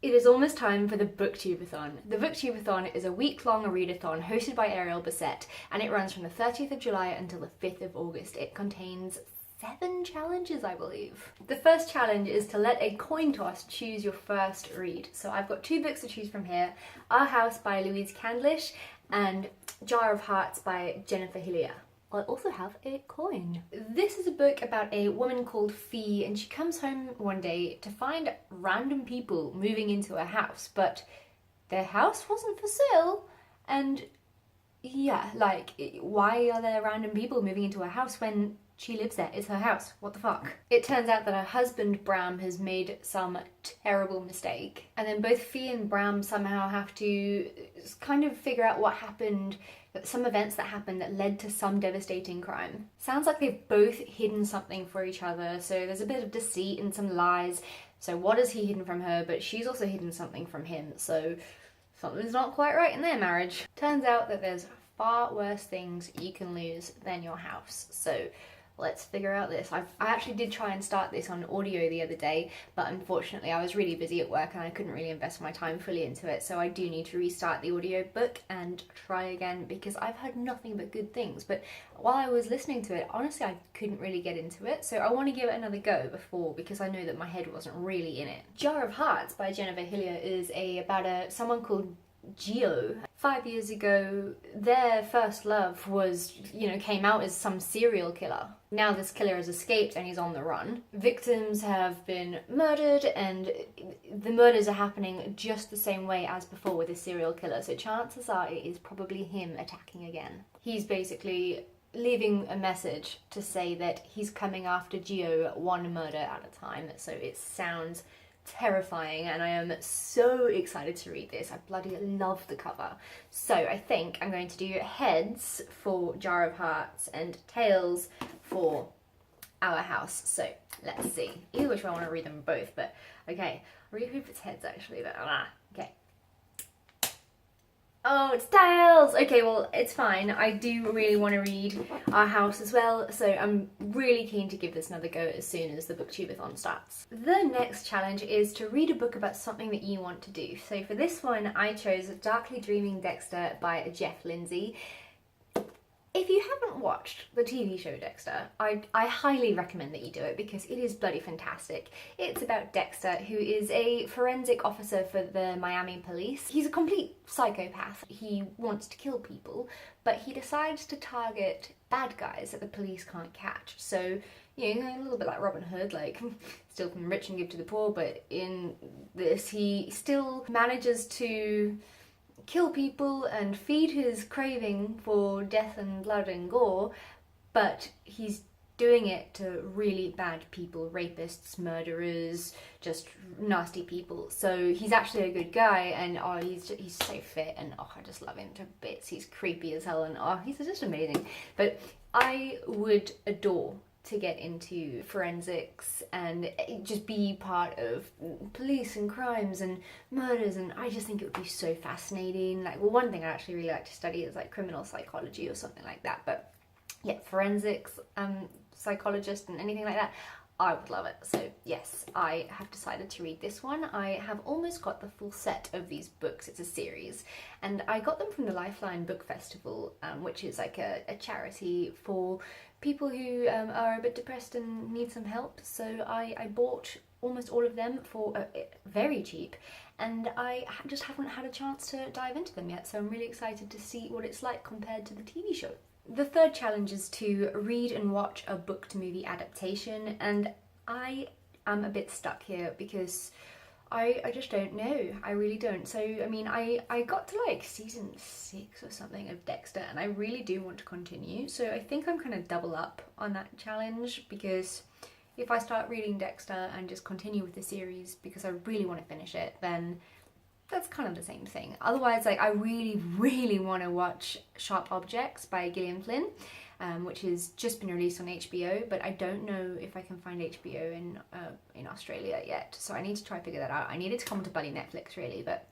It is almost time for the Booktubeathon. The Booktubeathon is a week-long readathon hosted by Ariel Bissett, and it runs from the 30th of July until the 5th of August. It contains 7 challenges, I believe. The first challenge is to let a coin toss choose your first read. So I've got 2 books to choose from here: Our House by Louise Candlish and Jar of Hearts by Jennifer Hillier. I also have a coin. This is a book about a woman called Fee, and she comes home one day to find random people moving into her house, but their house wasn't for sale. And yeah, like, why are there random people moving into her house when she lives there? It's her house. What the fuck? It turns out that her husband Bram has made some terrible mistake, and then both Fee and Bram somehow have to kind of figure out what happened, some events that happened that led to some devastating crime. Sounds like they've both hidden something for each other, so there's a bit of deceit and some lies. So what has he hidden from her? But she's also hidden something from him, so something's not quite right in their marriage. Turns out that there's far worse things you can lose than your house. So let's figure out this. I actually did try and start this on audio the other day, but unfortunately I was really busy at work and I couldn't really invest my time fully into it, so I do need to restart the audio book and try again, because I've heard nothing but good things. But while I was listening to it, honestly, I couldn't really get into it, so I want to give it another go before, because I know that my head wasn't really in it. Jar of Hearts by Jennifer Hillier is about someone called Gio. 5 years ago, their first love was, came out as some serial killer. Now this killer has escaped and he's on the run. Victims have been murdered, and the murders are happening just the same way as before with a serial killer, so chances are it is probably him attacking again. He's basically leaving a message to say that he's coming after Gio one murder at a time, so it sounds terrifying, and I am so excited to read this. I bloody love the cover. So I think I'm going to do heads for Jar of Hearts and tails for Our House. So let's see. Either which way I want to read them both, but okay. I really hope it's heads actually, but okay. Oh, it's tails! Okay, well, it's fine. I do really want to read Our House as well, so I'm really keen to give this another go as soon as the Booktubeathon starts. The next challenge is to read a book about something that you want to do. So for this one, I chose Darkly Dreaming Dexter by Jeff Lindsay. If you haven't watched the TV show Dexter, I highly recommend that you do it, because it is bloody fantastic. It's about Dexter, who is a forensic officer for the Miami police. He's a complete psychopath. He wants to kill people, but he decides to target bad guys that the police can't catch. So, a little bit like Robin Hood, like steal from the rich and give to the poor, but in this he still manages to kill people and feed his craving for death and blood and gore, but he's doing it to really bad people, rapists, murderers, just nasty people. So he's actually a good guy, and he's so fit, and I just love him to bits. He's creepy as hell, and he's just amazing. But I would adore to get into forensics and just be part of police and crimes and murders, and I just think it would be so fascinating. Like, well, one thing I actually really like to study is like criminal psychology or something like that, but yeah, forensics, psychologist and anything like that, I would love it. So yes, I have decided to read this one. I have almost got the full set of these books. It's a series, and I got them from the Lifeline Book Festival, which is like a charity for people who are a bit depressed and need some help. So I bought almost all of them for very cheap, and I just haven't had a chance to dive into them yet, so I'm really excited to see what it's like compared to the TV show. The third challenge is to read and watch a book to movie adaptation, and I am a bit stuck here because I just don't know. I really don't. So, I mean, I got to like season 6 or something of Dexter, and I really do want to continue. So I think I'm gonna double up on that challenge, because if I start reading Dexter and just continue with the series because I really want to finish it, then that's kind of the same thing. Otherwise, like, I really, really want to watch Sharp Objects by Gillian Flynn, which has just been released on HBO, but I don't know if I can find HBO in Australia yet, so I need to try and figure that out. I need it to come to bloody Netflix, really, but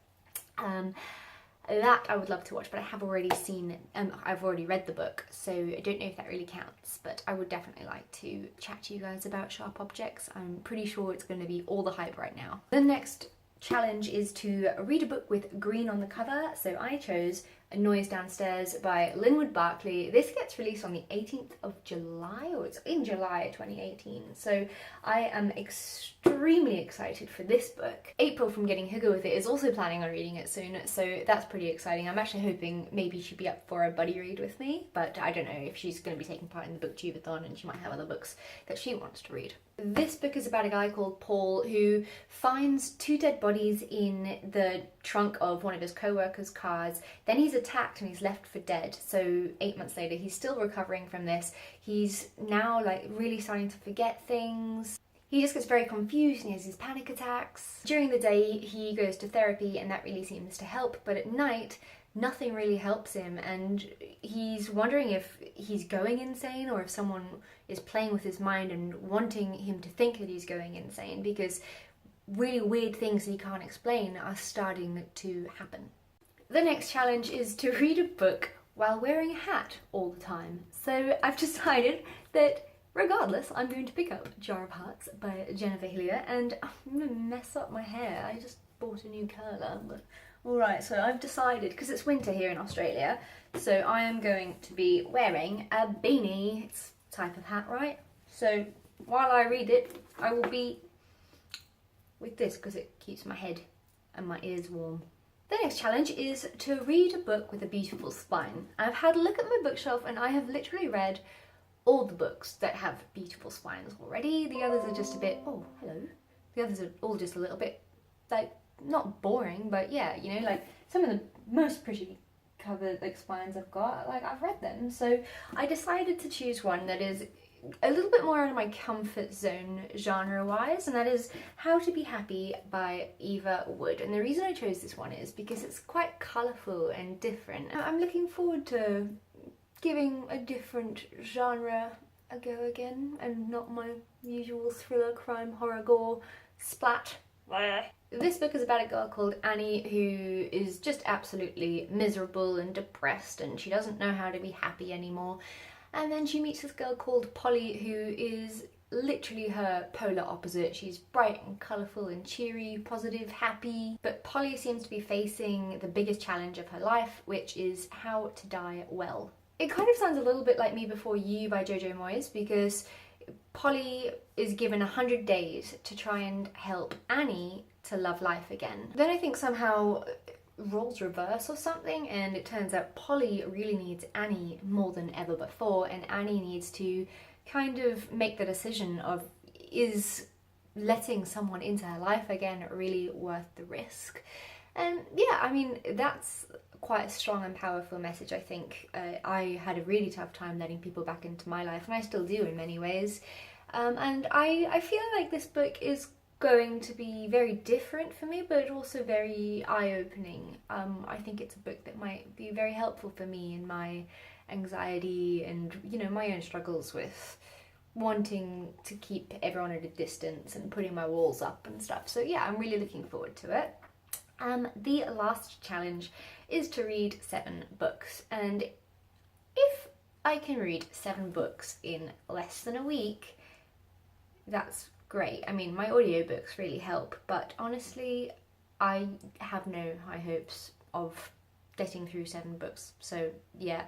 that I would love to watch, but I have already seen, I've already read the book, so I don't know if that really counts, but I would definitely like to chat to you guys about Sharp Objects. I'm pretty sure it's going to be all the hype right now. The next challenge is to read a book with green on the cover, so I chose A Noise Downstairs by Linwood Barclay. This gets released on the 18th of July, or it's in July 2018, so I am extremely excited for this book. April from Getting Hygge With It is also planning on reading it soon, so that's pretty exciting. I'm actually hoping maybe she'd be up for a buddy read with me, but I don't know if she's going to be taking part in the Booktubeathon, and she might have other books that she wants to read. This book is about a guy called Paul who finds 2 dead bodies in the trunk of one of his co-workers' cars. Then he's attacked and he's left for dead. So 8 months later, he's still recovering from this. He's now like really starting to forget things. He just gets very confused and he has these panic attacks. During the day, he goes to therapy and that really seems to help, but at night, nothing really helps him, and he's wondering if he's going insane or if someone is playing with his mind and wanting him to think that he's going insane, because really weird things that he can't explain are starting to happen. The next challenge is to read a book while wearing a hat all the time. So I've decided that regardless, I'm going to pick up Jar of Hearts by Jennifer Hillier, and I'm going to mess up my hair. I just bought a new curler, but alright, so I've decided, because it's winter here in Australia, so I am going to be wearing a beanie. It's a type of hat, right? So while I read it, I will be with this because it keeps my head and my ears warm. The next challenge is to read a book with a beautiful spine. I've had a look at my bookshelf and I have literally read all the books that have beautiful spines already. The others are just a bit, oh, hello. The others are all just a little bit, like, not boring, but yeah, you know, like some of the most pretty covered like spines I've got, like I've read them. So I decided to choose one that is a little bit more out of my comfort zone genre-wise, and that is How to Be Happy by Eva Wood. And the reason I chose this one is because it's quite colourful and different. I'm looking forward to giving a different genre a go again, and not my usual thriller, crime, horror, gore, splat. This book is about a girl called Annie who is just absolutely miserable and depressed, and she doesn't know how to be happy anymore. And then she meets this girl called Polly who is literally her polar opposite. She's bright and colourful and cheery, positive, happy. But Polly seems to be facing the biggest challenge of her life, which is how to die well. It kind of sounds a little bit like Me Before You by Jojo Moyes, because Polly is given 100 days to try and help Annie to love life again. Then I think somehow roles reverse or something, and it turns out Polly really needs Annie more than ever before, and Annie needs to kind of make the decision of, is letting someone into her life again really worth the risk? And yeah, I mean, that's quite a strong and powerful message, I think. I had a really tough time letting people back into my life, and I still do in many ways. And I feel like this book is going to be very different for me, but also very eye-opening. I think it's a book that might be very helpful for me in my anxiety and, you know, my own struggles with wanting to keep everyone at a distance and putting my walls up and stuff. So yeah, I'm really looking forward to it. The last challenge is to read 7 books, and if I can read 7 books in less than a week, that's great. I mean, my audiobooks really help, but honestly, I have no high hopes of getting through 7 books. So yeah,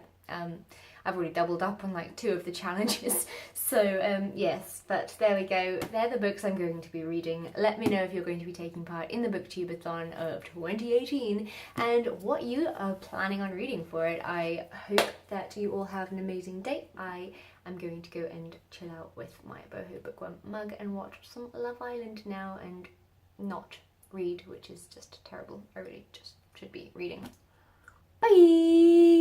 I've already doubled up on like 2 of the challenges. So yes, but there we go. They're the books I'm going to be reading. Let me know if you're going to be taking part in the Booktubeathon of 2018 and what you are planning on reading for it. I hope that you all have an amazing day. I am going to go and chill out with my Boho Bookworm mug and watch some Love Island now and not read, which is just terrible. I really just should be reading. Bye!